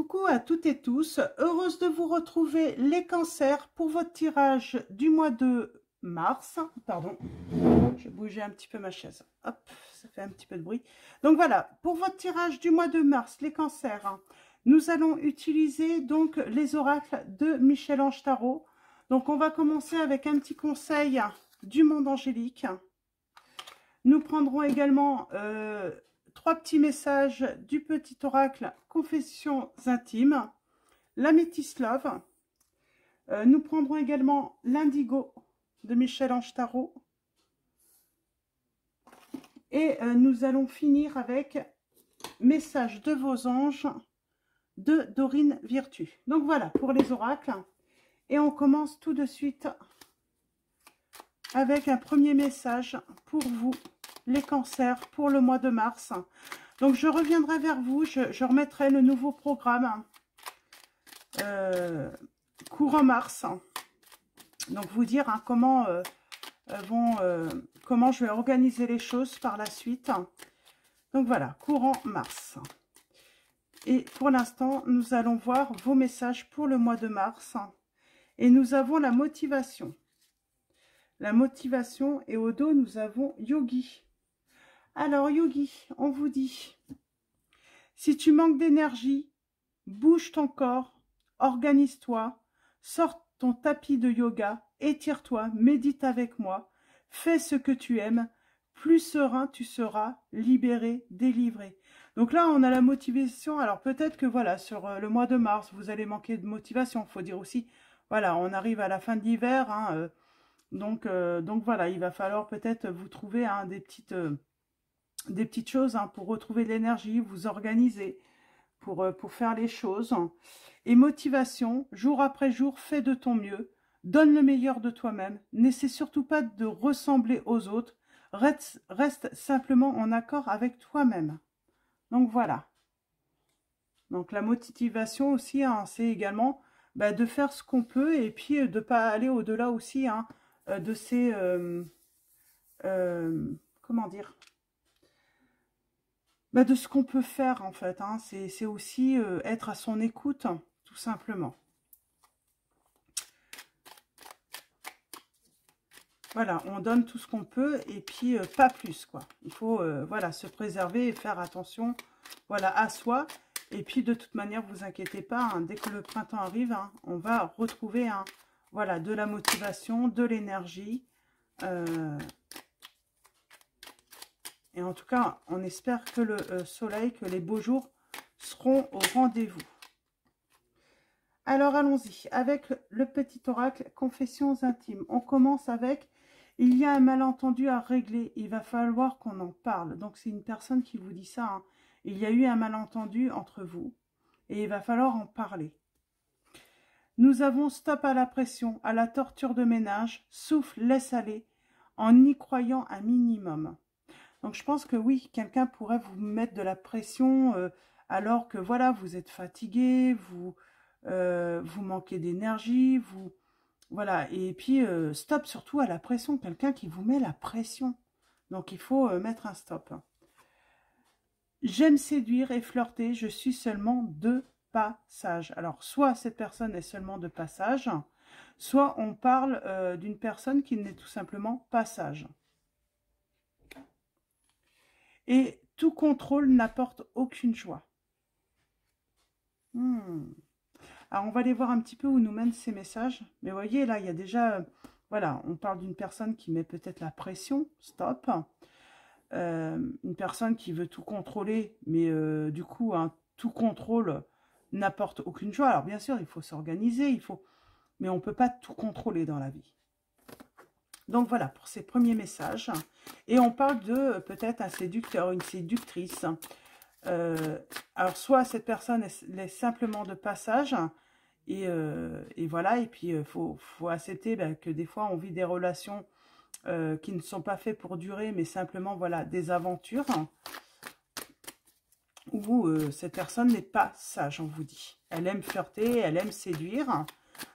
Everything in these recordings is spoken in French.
Coucou à toutes et tous, heureuse de vous retrouver les cancers pour votre tirage du mois de mars. Pardon, je bougeais un petit peu ma chaise, hop, ça fait un petit peu de bruit. Donc voilà, pour votre tirage du mois de mars, les cancers, nous allons utiliser donc les oracles de Michel-Ange Tarot. Donc on va commencer avec un petit conseil du monde angélique. Nous prendrons également 3 petits messages du petit oracle Confessions intimes, l'améthyste love. Nous prendrons également l'indigo de Michel-Ange Tarot. Et nous allons finir avec message de vos anges de Dorine Virtue. Donc voilà pour les oracles. Et on commence tout de suite avec un premier message pour vous, les cancers, pour le mois de mars. Donc je reviendrai vers vous, je remettrai le nouveau programme courant mars. Donc vous dire hein, comment je vais organiser les choses par la suite. Donc voilà, courant mars. Et pour l'instant, nous allons voir vos messages pour le mois de mars. Et nous avons la motivation. La motivation, et au dos, nous avons Yogi. Alors, Yogi, on vous dit, si tu manques d'énergie, bouge ton corps, organise-toi, sors ton tapis de yoga, étire-toi, médite avec moi, fais ce que tu aimes, plus serein tu seras, libéré, délivré. Donc là, on a la motivation. Alors peut-être que voilà, sur le mois de mars, vous allez manquer de motivation. Il faut dire aussi, voilà, on arrive à la fin de l'hiver, hein, donc voilà, il va falloir peut-être vous trouver hein, des petites choses hein, pour retrouver de l'énergie, vous organiser pour faire les choses. Et motivation, jour après jour, fais de ton mieux, donne le meilleur de toi-même, n'essaie surtout pas de ressembler aux autres, reste simplement en accord avec toi-même. Donc voilà. Donc la motivation aussi, hein, c'est également bah, de faire ce qu'on peut et puis de ne pas aller au-delà aussi hein, de ces... comment dire bah, de ce qu'on peut faire en fait. Hein. C'est aussi être à son écoute, tout simplement. Voilà, on donne tout ce qu'on peut et puis pas plus, quoi. Il faut voilà, se préserver et faire attention voilà, à soi. Et puis de toute manière, vous inquiétez pas, hein, dès que le printemps arrive, hein, on va retrouver hein, voilà, de la motivation, de l'énergie. Et en tout cas, on espère que le soleil, que les beaux jours seront au rendez-vous. Alors allons-y, avec le petit oracle Confessions intimes. On commence avec, il y a un malentendu à régler, il va falloir qu'on en parle. Donc c'est une personne qui vous dit ça, hein. Il y a eu un malentendu entre vous et il va falloir en parler. Nous avons stop à la pression, à la torture de ménage, souffle, laisse aller, en y croyant un minimum. Donc je pense que oui, quelqu'un pourrait vous mettre de la pression alors que voilà, vous êtes fatigué, vous manquez d'énergie, voilà. Et puis stop surtout à la pression, quelqu'un qui vous met la pression. Donc il faut mettre un stop. J'aime séduire et flirter, je suis seulement de passage. Alors soit cette personne est seulement de passage, soit on parle d'une personne qui n'est tout simplement pas sage. Et tout contrôle n'apporte aucune joie. Alors, on va aller voir un petit peu où nous mènent ces messages. Mais vous voyez, là, il y a déjà... voilà, on parle d'une personne qui met peut-être la pression. Stop. Une personne qui veut tout contrôler. Mais du coup, hein, tout contrôle n'apporte aucune joie. Alors, bien sûr, il faut s'organiser. Mais on ne peut pas tout contrôler dans la vie. Donc voilà pour ces premiers messages. Et on parle de peut-être un séducteur, une séductrice. Alors soit cette personne est simplement de passage. Et voilà. Et puis il faut accepter que des fois on vit des relations qui ne sont pas faites pour durer. Mais simplement voilà des aventures. Où cette personne n'est pas sage, on vous dit. Elle aime flirter, elle aime séduire.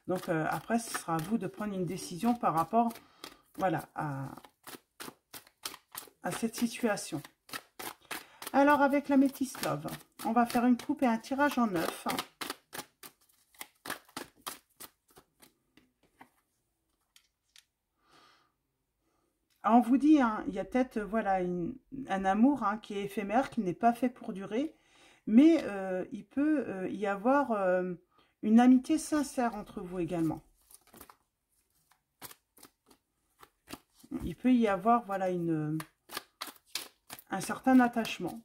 Donc après ce sera à vous de prendre une décision par rapport... voilà, à cette situation. Alors, avec l'améthyste love, on va faire une coupe et un tirage en 9. Alors, on vous dit, hein, il y a peut-être voilà, un amour hein, qui est éphémère, qui n'est pas fait pour durer, mais il peut y avoir une amitié sincère entre vous également. Il peut y avoir voilà, un certain attachement.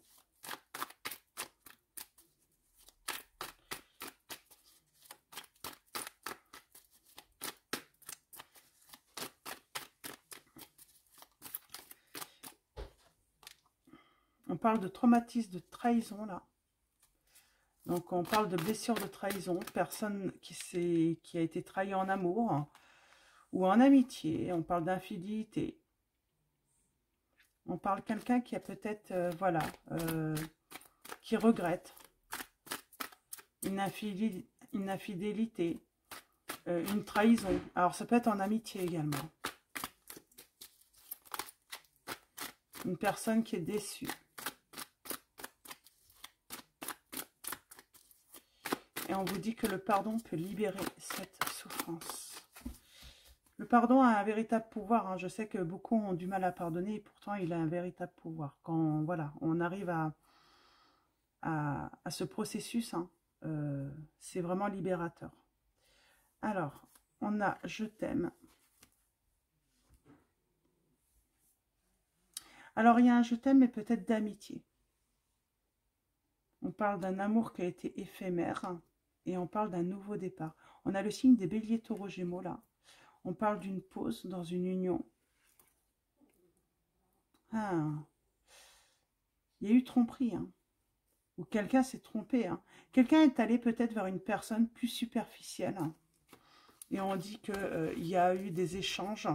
On parle de traumatisme de trahison, là. Donc, on parle de blessure de trahison, personne qui a été trahie en amour ou en amitié. On parle d'infidélité. On parle de quelqu'un qui a peut-être, voilà, qui regrette une infidélité, une trahison. Alors, ça peut être en amitié également. Une personne qui est déçue. Et on vous dit que le pardon peut libérer cette souffrance. Le pardon a un véritable pouvoir. Hein. Je sais que beaucoup ont du mal à pardonner et pourtant il a un véritable pouvoir. Quand voilà, on arrive à ce processus, hein, c'est vraiment libérateur. Alors, on a « Je t'aime ». Alors, il y a un « Je t'aime » mais peut-être d'amitié. On parle d'un amour qui a été éphémère et on parle d'un nouveau départ. On a le signe des béliers, taureaux, gémeaux là. On parle d'une pause dans une union. Ah. Il y a eu tromperie, hein. Ou quelqu'un s'est trompé. Hein. Quelqu'un est allé peut-être vers une personne plus superficielle. Hein. Et on dit qu'il y a eu des échanges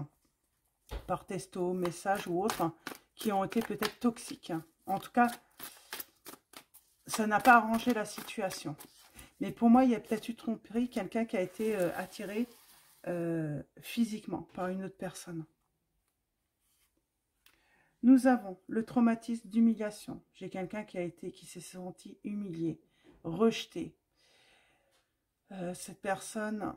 par texto, message ou autre, hein, qui ont été peut-être toxiques. Hein. En tout cas, ça n'a pas arrangé la situation. Mais pour moi, il y a peut-être eu tromperie, quelqu'un qui a été attiré physiquement par une autre personne. Nous avons le traumatisme d'humiliation. J'ai quelqu'un qui s'est senti humilié, rejeté. Cette personne...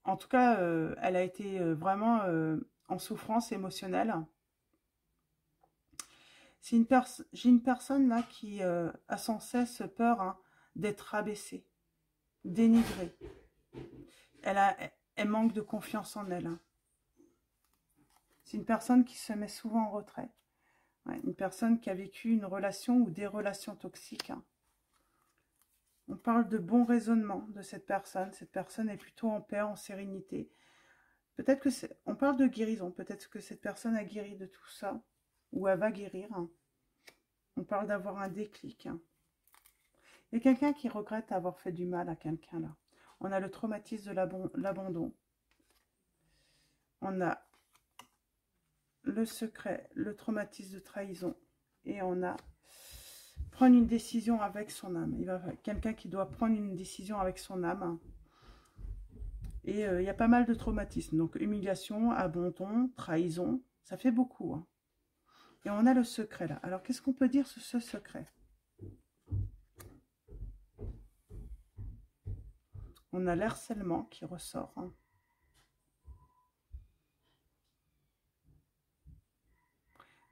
en tout cas, elle a été vraiment en souffrance émotionnelle. J'ai une personne là qui a sans cesse peur hein, d'être rabaissée, dénigrée. Elle manque de confiance en elle. Hein. C'est une personne qui se met souvent en retrait. Ouais, une personne qui a vécu une relation ou des relations toxiques. Hein. On parle de bon raisonnement de cette personne. Cette personne est plutôt en paix, en sérénité. Peut-être que on parle de guérison. Peut-être que cette personne a guéri de tout ça. Ou elle va guérir. Hein. On parle d'avoir un déclic. Hein. Il y a quelqu'un qui regrette avoir fait du mal à quelqu'un là. On a le traumatisme de l'abandon. On a le secret, le traumatisme de trahison. Et on a prendre une décision avec son âme. Il va quelqu'un qui doit prendre une décision avec son âme. Et il y a pas mal de traumatismes. Donc humiliation, abandon, trahison, ça fait beaucoup. Hein. Et on a le secret là. Alors qu'est-ce qu'on peut dire sur ce secret? On a l'harcèlement qui ressort. Hein.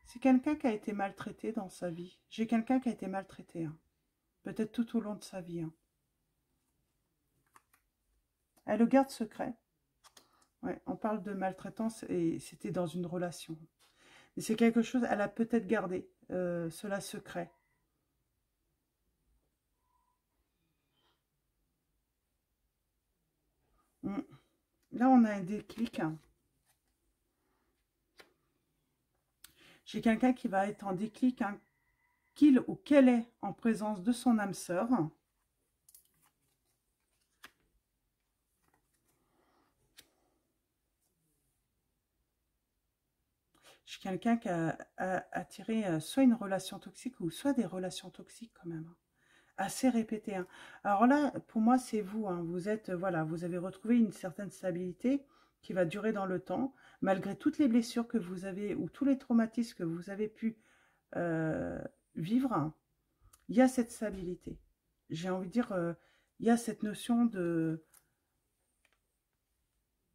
C'est quelqu'un qui a été maltraité dans sa vie. J'ai quelqu'un qui a été maltraité. Hein. Peut-être tout au long de sa vie. Hein. Elle le garde secret. Ouais, on parle de maltraitance et c'était dans une relation. Mais c'est quelque chose, elle a peut-être gardé cela secret. Là, on a un déclic. Hein. J'ai quelqu'un qui va être en déclic, hein, qu'il ou qu'elle est en présence de son âme sœur. J'ai quelqu'un qui a attiré soit une relation toxique ou soit des relations toxiques quand même. Hein. Assez répétées. Hein. Alors là, pour moi, c'est vous. Hein. Vous êtes, voilà, vous avez retrouvé une certaine stabilité qui va durer dans le temps, malgré toutes les blessures que vous avez ou tous les traumatismes que vous avez pu vivre. Il y a cette stabilité. j'ai envie de dire, il y a cette notion de...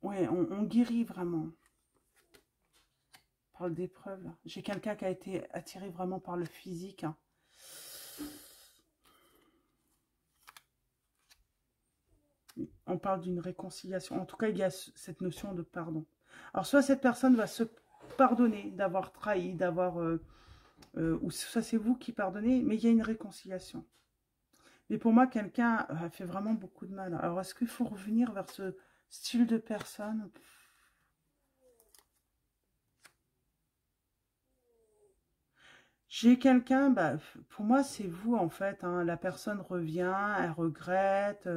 Ouais, on guérit vraiment. On parle d'épreuve, là. J'ai quelqu'un qui a été attiré vraiment par le physique, hein. On parle d'une réconciliation. En tout cas, il y a cette notion de pardon. Alors, soit cette personne va se pardonner d'avoir trahi, d'avoir... ou soit c'est vous qui pardonnez, mais il y a une réconciliation. Mais pour moi, quelqu'un a fait vraiment beaucoup de mal. Alors, est-ce qu'il faut revenir vers ce style de personne? J'ai quelqu'un, bah, pour moi, c'est vous, en fait, hein. La personne revient, elle regrette,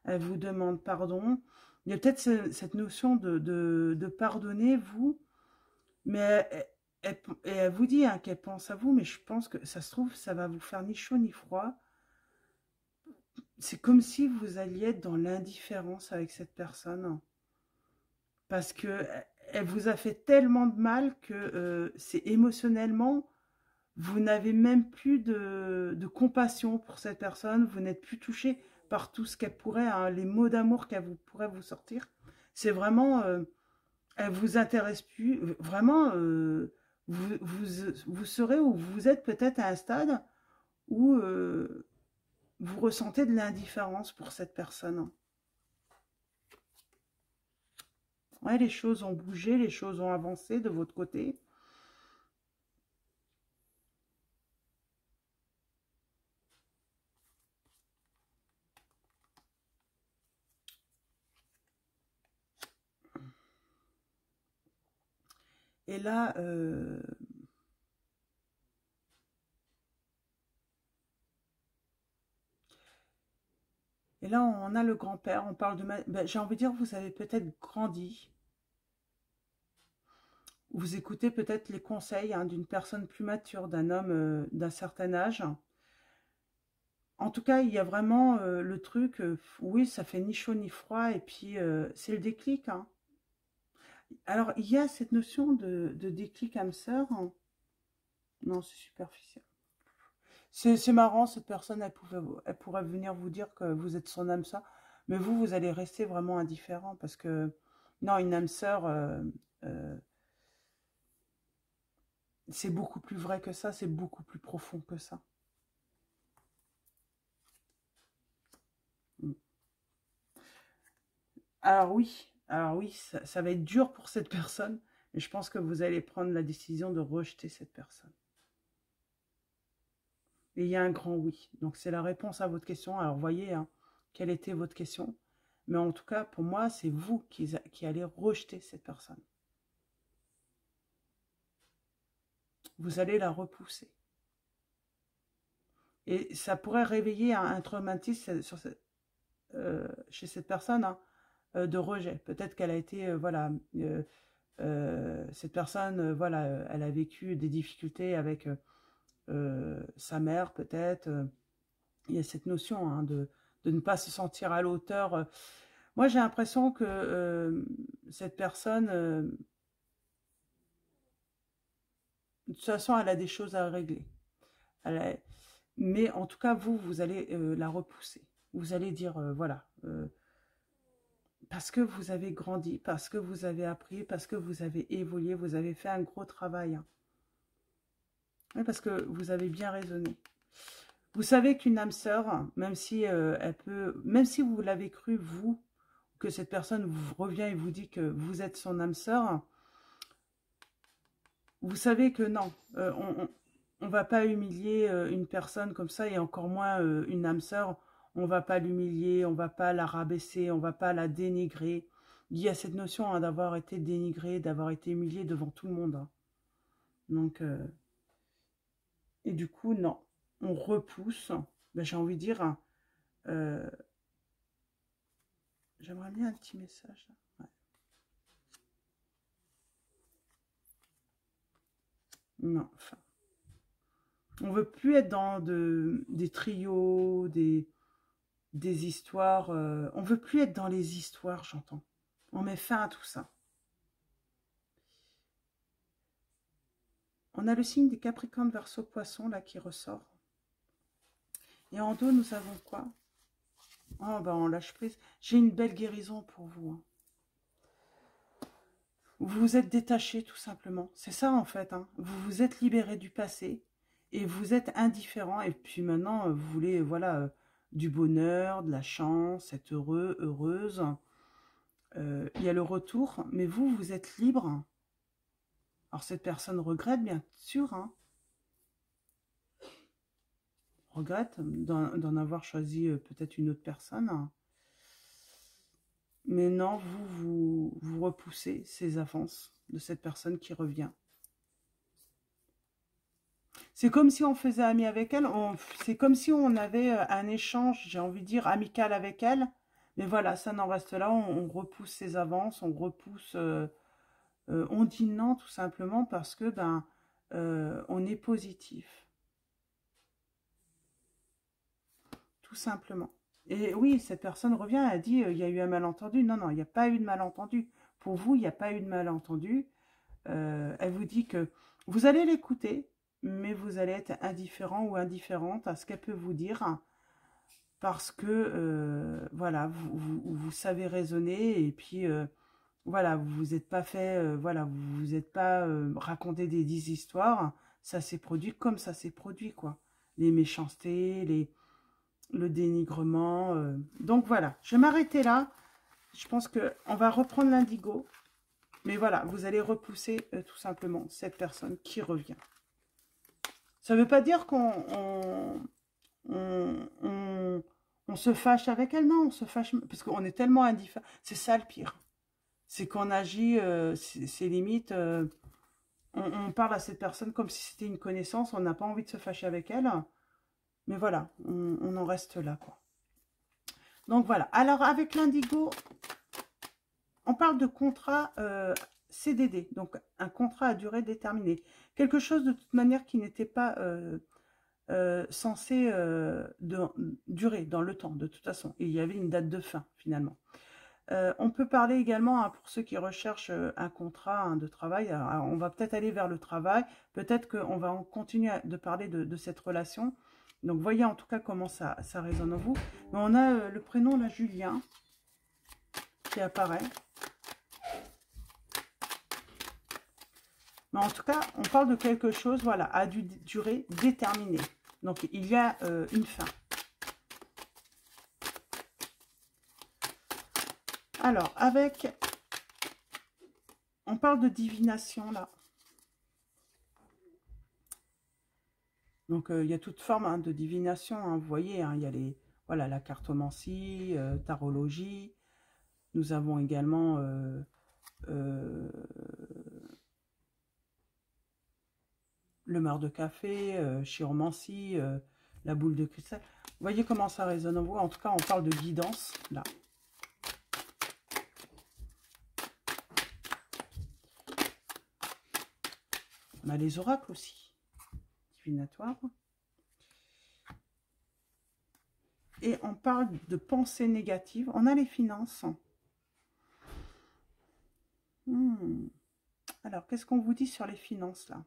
elle vous demande pardon. Il y a peut-être cette notion de pardonner, vous, mais elle vous dit, hein, qu'elle pense à vous, mais je pense que ça se trouve, ça va vous faire ni chaud ni froid. C'est comme si vous alliez être dans l'indifférence avec cette personne. Parce que elle vous a fait tellement de mal que c'est émotionnellement, vous n'avez même plus de compassion pour cette personne. Vous n'êtes plus touché par tout ce qu'elle pourrait, hein, les mots d'amour qu'elle pourrait vous sortir. C'est vraiment, elle vous intéresse plus. Vraiment, vous serez ou vous êtes peut-être à un stade où vous ressentez de l'indifférence pour cette personne. Ouais, les choses ont bougé, les choses ont avancé de votre côté. Et là, on a le grand-père, on parle de... Ben, j'ai envie de dire, vous avez peut-être grandi. Vous écoutez peut-être les conseils, hein, d'une personne plus mature, d'un homme d'un certain âge. En tout cas, il y a vraiment le truc, oui, ça fait ni chaud ni froid, et puis c'est le déclic, hein. Alors, il y a cette notion de déclic âme sœur, hein. Non, c'est superficiel. C'est marrant, cette personne, elle pourrait venir vous dire que vous êtes son âme sœur, mais vous allez rester vraiment indifférent, parce que, non, une âme sœur, euh, c'est beaucoup plus vrai que ça, c'est beaucoup plus profond que ça. Mm. Alors oui, ça va être dur pour cette personne, mais je pense que vous allez prendre la décision de rejeter cette personne. Et il y a un grand oui. Donc c'est la réponse à votre question. Alors voyez, hein, quelle était votre question. Mais en tout cas, pour moi, c'est vous qui allez rejeter cette personne. Vous allez la repousser. Et ça pourrait réveiller un traumatisme chez cette personne, hein, de rejet. Peut-être qu'elle a été, voilà, cette personne, voilà, elle a vécu des difficultés avec sa mère, peut-être. Il y a cette notion, hein, de ne pas se sentir à l'auteur. Moi, j'ai l'impression que cette personne, de toute façon, elle a des choses à régler. Mais en tout cas, vous allez la repousser. Vous allez dire, voilà, parce que vous avez grandi, parce que vous avez appris, parce que vous avez évolué, vous avez fait un gros travail, hein. Oui, parce que vous avez bien raisonné. Vous savez qu'une âme sœur, même si elle peut, même si vous l'avez cru, vous, que cette personne vous revient et vous dit que vous êtes son âme sœur, vous savez que non, on va pas humilier une personne comme ça, et encore moins une âme sœur. On va pas l'humilier, on va pas la rabaisser, on va pas la dénigrer. Il y a cette notion, hein, d'avoir été dénigré, d'avoir été humilié devant tout le monde, hein. Donc, et du coup, non, on repousse. Ben, j'ai envie de dire, hein, euh, j'aimerais bien un petit message, là. Ouais. Non, enfin, on veut plus être dans des trios, des histoires. On veut plus être dans les histoires, j'entends. On met fin à tout ça. On a le signe des Capricornes, Verseau, Poissons là qui ressort. Et en dos, nous avons quoi? Oh, bah, on lâche prise. J'ai une belle guérison pour vous. Hein. Vous vous êtes détaché, tout simplement. C'est ça, en fait. Hein. Vous vous êtes libéré du passé et vous êtes indifférent. Et puis maintenant, vous voulez, voilà, du bonheur, de la chance, être heureux, heureuse. Il y a le retour, mais vous, vous êtes libre. Alors, cette personne regrette, bien sûr, hein. Regrette d'en avoir choisi peut-être une autre personne. Hein. Mais non, vous repoussez ces avances de cette personne qui revient. C'est comme si on faisait ami avec elle. C'est comme si on avait un échange, j'ai envie de dire, amical avec elle. Mais voilà, ça n'en reste là. On repousse ses avances, on repousse... on dit non tout simplement parce que ben on est positif. Tout simplement. Et oui, cette personne revient, elle dit il y a eu un malentendu. Non, non, il n'y a pas eu de malentendu. Pour vous, il n'y a pas eu de malentendu. Elle vous dit que vous allez l'écouter, mais vous allez être indifférent ou indifférente à ce qu'elle peut vous dire. Parce que, voilà, vous savez raisonner et puis, voilà, vous vous êtes pas fait, voilà, vous vous êtes pas raconté des 10 histoires. Ça s'est produit comme ça s'est produit, quoi. Les méchancetés, le dénigrement. Donc voilà, je vais m'arrêter là. Je pense qu'on va reprendre l'indigo. Mais voilà, vous allez repousser tout simplement cette personne qui revient. Ça ne veut pas dire qu'on on se fâche avec elle, non, on se fâche parce qu'on est tellement indifférent. C'est ça le pire. C'est qu'on agit, c'est limite, on parle à cette personne comme si c'était une connaissance, on n'a pas envie de se fâcher avec elle. Mais voilà, on en reste là, quoi. Donc voilà. Alors avec l'indigo, on parle de contrat CDD, donc un contrat à durée déterminée. Quelque chose de toute manière qui n'était pas censé durer dans le temps, de toute façon. Et il y avait une date de fin, finalement. On peut parler également, hein, pour ceux qui recherchent un contrat hein, de travail, alors on va peut-être aller vers le travail, peut-être qu'on va continuer de parler de cette relation. Donc voyez en tout cas comment ça résonne en vous. Mais on a le prénom là, Julien, qui apparaît. Mais en tout cas, on parle de quelque chose, voilà, à durée déterminée. Donc il y a une fin. Alors, on parle de divination, là. Donc, il y a toute forme hein, de divination, hein, vous voyez, hein, il y a voilà, la cartomancie, tarologie. Nous avons également le marc de café, chiromancie, la boule de cristal. Vous voyez comment ça résonne en vous. En tout cas, on parle de guidance, là. On a les oracles aussi, divinatoires. Et on parle de pensée négative. On a les finances. Alors, qu'est-ce qu'on vous dit sur les finances, là?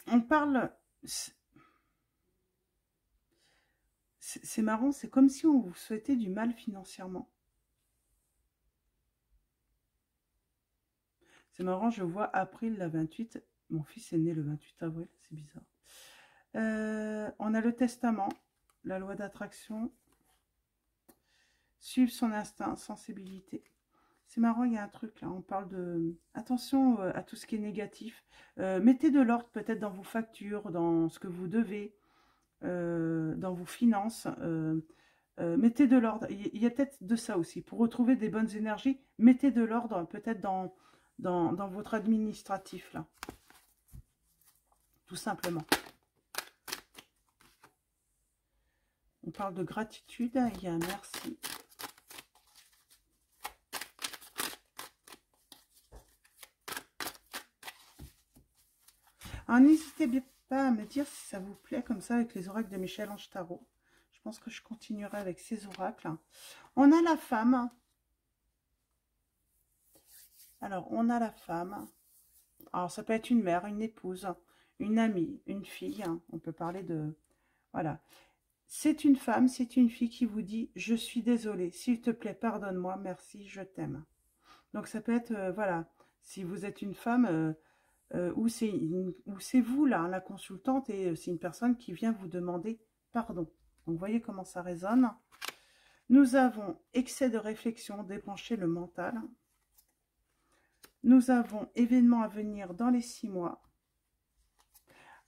On parle... C'est marrant, c'est comme si on vous souhaitait du mal financièrement. C'est marrant, je vois avril la 28. Mon fils est né le 28 avril, c'est bizarre. On a le testament, la loi d'attraction, suivre son instinct, sensibilité. C'est marrant, il y a un truc là, on parle de... Attention à tout ce qui est négatif. Mettez de l'ordre peut-être dans vos factures, dans ce que vous devez, dans vos finances. Mettez de l'ordre. Il y a peut-être de ça aussi. Pour retrouver des bonnes énergies, mettez de l'ordre peut-être dans votre administratif là. Tout simplement. On parle de gratitude, il y a un merci. Alors n'hésitez pas à me dire si ça vous plaît comme ça avec les oracles de Michel-Ange Tarot. Je pense que je continuerai avec ces oracles. On a la femme. Alors on a la femme. Alors ça peut être une mère, une épouse, une amie, une fille, hein, on peut parler de... Voilà. C'est une femme, c'est une fille qui vous dit « Je suis désolée, s'il te plaît, pardonne-moi, merci, je t'aime ». Donc ça peut être, voilà, si vous êtes une femme ou c'est vous, là, la consultante, et c'est une personne qui vient vous demander pardon. Donc vous voyez comment ça résonne. Nous avons excès de réflexion, débrancher le mental. Nous avons événements à venir dans les 6 mois.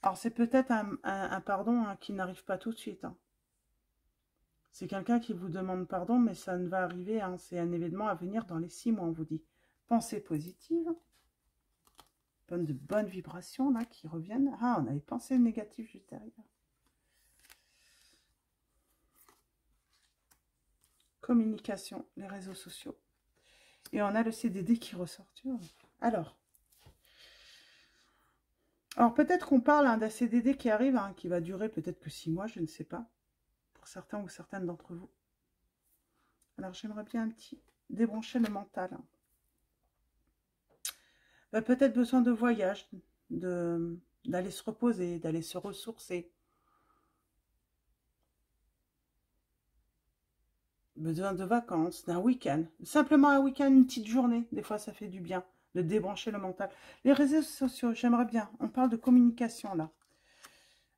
Alors, c'est peut-être un pardon hein, qui n'arrive pas tout de suite. Hein. C'est quelqu'un qui vous demande pardon, mais ça ne va arriver. Hein. C'est un événement à venir dans les 6 mois, on vous dit. Pensée positive. De bonnes vibrations, là, qui reviennent. Ah, on avait pensé négative juste derrière. Communication, les réseaux sociaux. Et on a le CDD qui ressort. Tu vois. Alors peut-être qu'on parle hein, d'un CDD qui arrive, hein, qui va durer peut-être que 6 mois, je ne sais pas. Pour certains ou certaines d'entre vous. Alors j'aimerais bien un petit débrancher le mental. Bah, peut-être besoin de voyage, d'aller se reposer, d'aller se ressourcer. Besoin de vacances, d'un week-end. Simplement un week-end, une petite journée. Des fois, ça fait du bien de débrancher le mental. Les réseaux sociaux, j'aimerais bien. On parle de communication, là.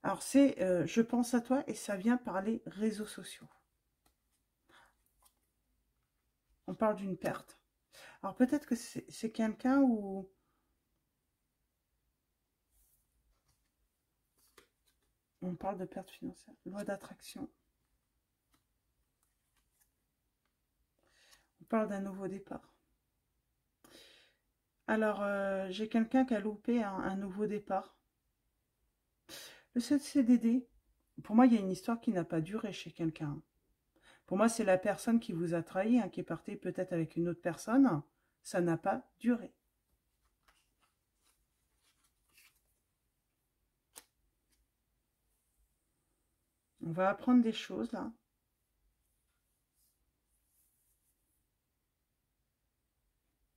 Alors, c'est je pense à toi et ça vient par les réseaux sociaux. On parle d'une perte. Alors, peut-être que c'est quelqu'un où... On parle de perte financière. Loi d'attraction. On parle d'un nouveau départ. Alors, j'ai quelqu'un qui a loupé un nouveau départ. Le CDD, pour moi, il y a une histoire qui n'a pas duré chez quelqu'un. Pour moi, c'est la personne qui vous a trahi, hein, qui est partie peut-être avec une autre personne. Ça n'a pas duré. On va apprendre des choses, là.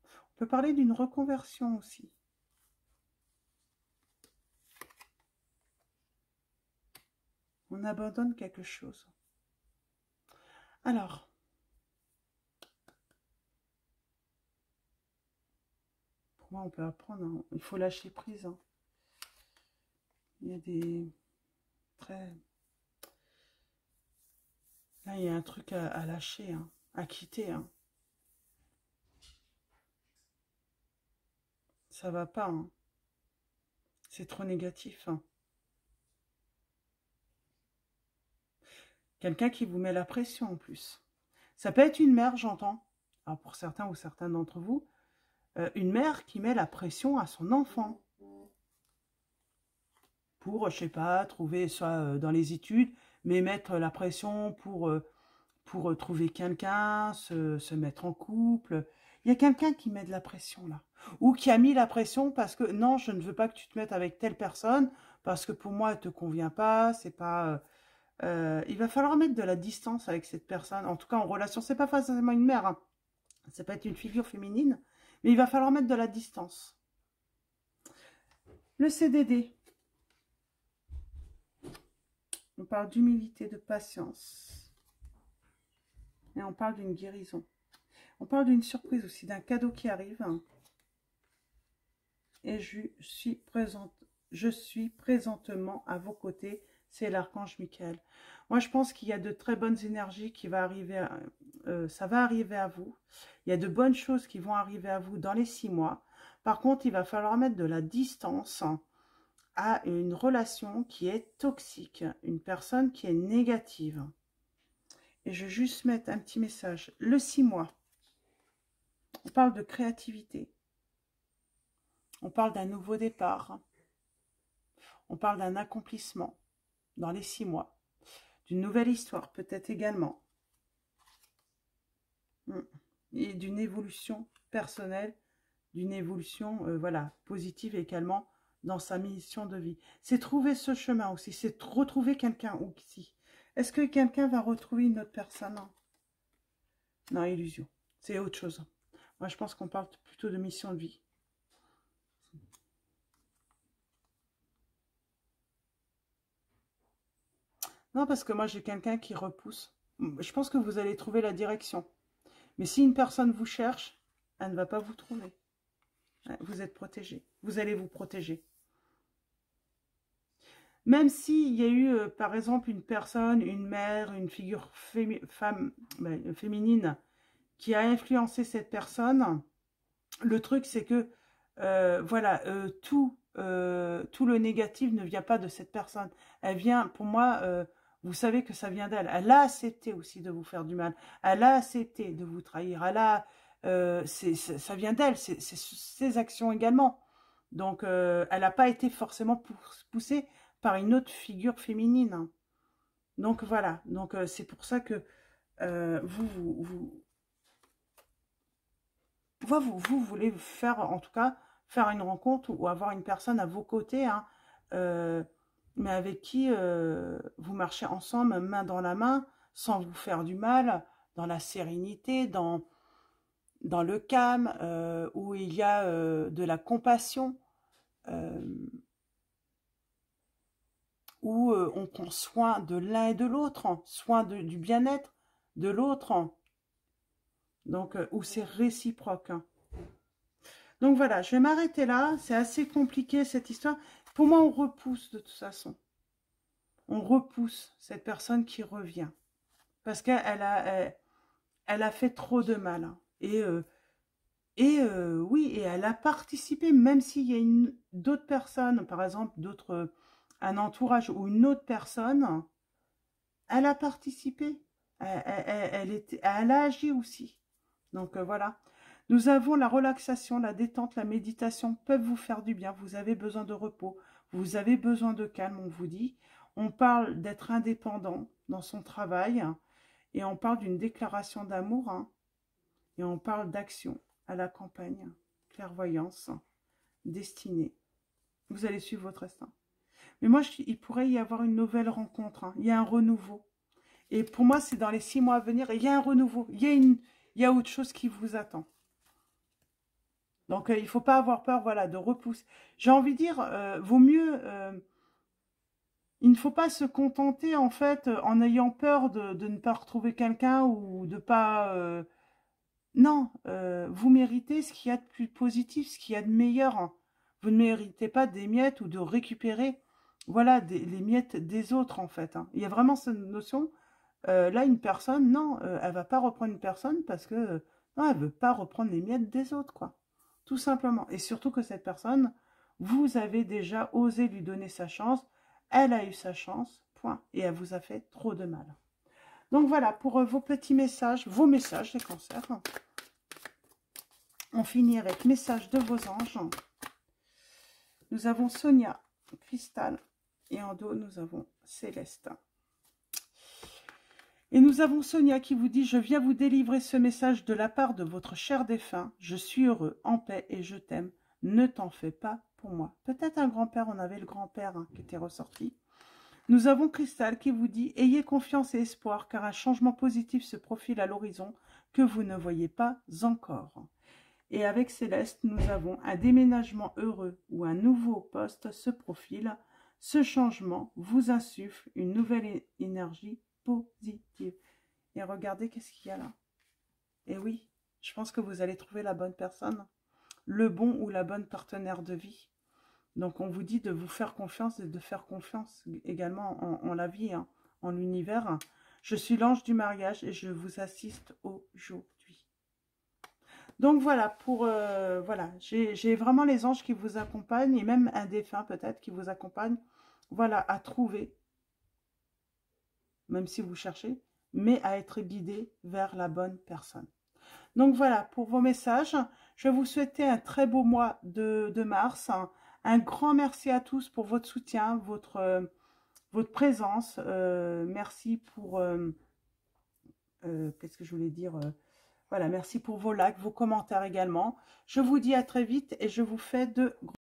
On peut parler d'une reconversion aussi. On abandonne quelque chose. Alors, pour moi, on peut apprendre. Hein. Il faut lâcher prise. Hein. Il y a des... Très... Là, il y a un truc à lâcher, hein, à quitter. Hein. Ça va pas. Hein. C'est trop négatif. Hein. Quelqu'un qui vous met la pression en plus. Ça peut être une mère, j'entends. Alors pour certains ou certains d'entre vous, une mère qui met la pression à son enfant. Pour, je sais pas, trouver, soit dans les études, mais mettre la pression pour trouver quelqu'un, se mettre en couple. Il y a quelqu'un qui met de la pression là. Ou qui a mis la pression parce que non, je ne veux pas que tu te mettes avec telle personne, parce que pour moi, elle ne te convient pas, c'est pas... il va falloir mettre de la distance avec cette personne, en tout cas en relation. C'est pas forcément une mère, hein. Ça peut être une figure féminine, mais il va falloir mettre de la distance. Le CDD. On parle d'humilité, de patience. Et on parle d'une guérison. On parle d'une surprise aussi, d'un cadeau qui arrive. Et je suis présentement à vos côtés. C'est l'archange Michael. Moi, je pense qu'il y a de très bonnes énergies qui vont arriver. Ça va arriver à vous. Il y a de bonnes choses qui vont arriver à vous dans les 6 mois. Par contre, il va falloir mettre de la distance à une relation qui est toxique. Une personne qui est négative. Et je vais juste mettre un petit message. Le 6 mois. On parle de créativité. On parle d'un nouveau départ. On parle d'un accomplissement dans les 6 mois. D'une nouvelle histoire peut-être également. Et d'une évolution personnelle, d'une évolution voilà, positive également dans sa mission de vie. C'est trouver ce chemin aussi, c'est retrouver quelqu'un aussi. Est-ce que quelqu'un va retrouver une autre personne? Non, illusion. C'est autre chose. Moi, je pense qu'on parle plutôt de mission de vie. Non, parce que moi, j'ai quelqu'un qui repousse. Je pense que vous allez trouver la direction. Mais si une personne vous cherche, elle ne va pas vous trouver. Vous êtes protégé. Vous allez vous protéger. Même s'il y a eu, par exemple, une personne, une mère, une figure féminine qui a influencé cette personne, le truc, c'est que, voilà, tout le négatif ne vient pas de cette personne. Elle vient, pour moi, vous savez que ça vient d'elle. Elle a accepté aussi de vous faire du mal. Elle a accepté de vous trahir. Elle a, ça vient d'elle, c'est ses actions également. Donc, elle n'a pas été forcément poussée par une autre figure féminine. Donc, voilà. Donc, c'est pour ça que vous voulez faire, en tout cas, faire une rencontre ou avoir une personne à vos côtés, hein, mais avec qui vous marchez ensemble, main dans la main, sans vous faire du mal, dans la sérénité, dans le calme, où il y a de la compassion, où on prend soin de l'un et de l'autre, hein, soin du bien-être de l'autre, hein. Donc, où c'est réciproque, hein. Donc voilà, je vais m'arrêter là. C'est assez compliqué cette histoire. Pour moi, on repousse de toute façon. On repousse cette personne qui revient. Parce qu'elle a fait trop de mal, hein. Oui, et elle a participé, même s'il y a d'autres personnes, par exemple, un entourage ou une autre personne, elle a participé. Elle a agi aussi. Donc voilà. Nous avons la relaxation, la détente, la méditation peuvent vous faire du bien. Vous avez besoin de repos, vous avez besoin de calme, on vous dit. On parle d'être indépendant dans son travail, hein, et on parle d'une déclaration d'amour, hein, et on parle d'action à la campagne, clairvoyance, destinée. Vous allez suivre votre instinct. Mais moi, il pourrait y avoir une nouvelle rencontre, hein. Il y a un renouveau. Et pour moi, c'est dans les 6 mois à venir, il y a un renouveau. Il y a autre chose qui vous attend. Donc, il ne faut pas avoir peur, voilà, de repousse. J'ai envie de dire, vaut mieux... il ne faut pas se contenter, en fait, en ayant peur de ne pas retrouver quelqu'un ou de pas... non, vous méritez ce qu'il y a de plus positif, ce qu'il y a de meilleur, hein. Vous ne méritez pas des miettes ou de récupérer, voilà, les miettes des autres, en fait, hein. Il y a vraiment cette notion... là, une personne, non, elle ne va pas reprendre une personne parce que... non, elle ne veut pas reprendre les miettes des autres, quoi. Tout simplement. Et surtout que cette personne, vous avez déjà osé lui donner sa chance. Elle a eu sa chance, point. Et elle vous a fait trop de mal. Donc voilà, pour vos petits messages, vos messages, les cancers. On finit avec message de vos anges. Nous avons Sonia, Cristal. Et en dos, nous avons Céleste. Et nous avons Sonia qui vous dit « Je viens vous délivrer ce message de la part de votre cher défunt. Je suis heureux, en paix et je t'aime. Ne t'en fais pas pour moi. » Peut-être un grand-père, on avait le grand-père, hein, qui était ressorti. Nous avons Cristal qui vous dit « Ayez confiance et espoir car un changement positif se profile à l'horizon que vous ne voyez pas encore. » Et avec Céleste, nous avons un déménagement heureux ou un nouveau poste se profile. Ce changement vous insuffle une nouvelle énergie positive. Et regardez qu'est-ce qu'il y a là. Et oui, je pense que vous allez trouver la bonne personne, le bon ou la bonne partenaire de vie. Donc on vous dit de vous faire confiance et de faire confiance également en la vie, hein, en l'univers. Je suis l'ange du mariage et je vous assiste aujourd'hui. Donc voilà, voilà, j'ai vraiment les anges qui vous accompagnent et même un défunt peut-être qui vous accompagne, voilà, à trouver, même si vous cherchez, mais à être guidé vers la bonne personne. Donc voilà, pour vos messages, je vais vous souhaiter un très beau mois de mars. Un grand merci à tous pour votre soutien, votre présence. Merci pour... qu'est-ce que je voulais dire voilà, merci pour vos likes, vos commentaires également. Je vous dis à très vite et je vous fais de gros